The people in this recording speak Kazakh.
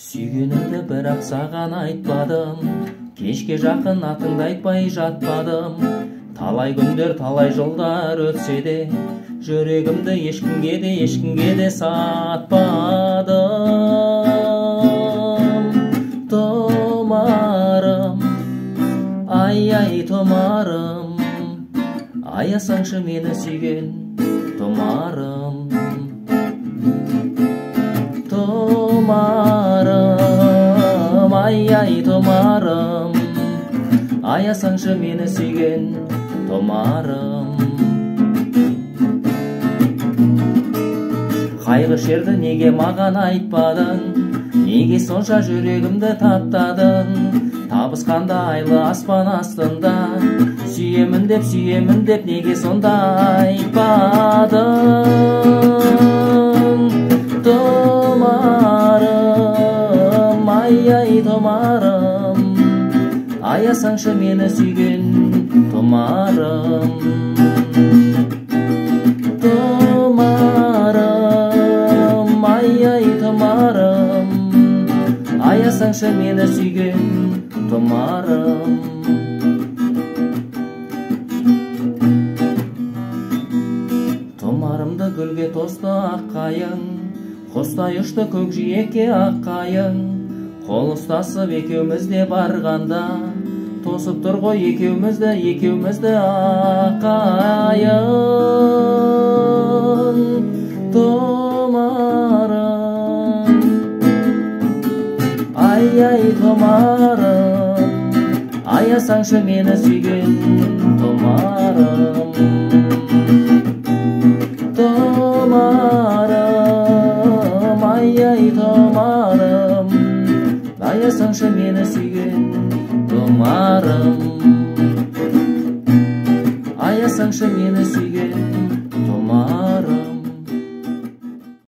Сүйгенімді бірақ саған айтпадым, кешке жақын атыңды айтпай жатпадым. Талай күндер, талай жылдар өтсе де, жүрегімді ешкімге де сатпадым. Томарым, ай томарым, аясаңшы мені сүйген томарым. Томарым, ай томарым, аясаңшы мені сүйген томарым. Қайғы шерді неге маған айтпадың, неге сонша жүрегімді таптадың? Табысқанда айлы аспан астында, сүйемін деп неге сонда айтпадың? Томарым, ай томарым, аясаңшы мені сүйген томарым. Томарым, ай томарым, аясаңшы мені сүйген томарым. Томарымды гүлге тосты аққайың, құстай ұшты көкжиекке аққайың. Қол ұстасып екеумізде барғанда, тосып тұр ғой екеумізді аққайың. Томарым, ай томарым, аясаңшы мені сүйген томарым. Томарым, ай томарым, аясаңшы мені сүйген томарым. Аясаңшы мені сүйген томарым.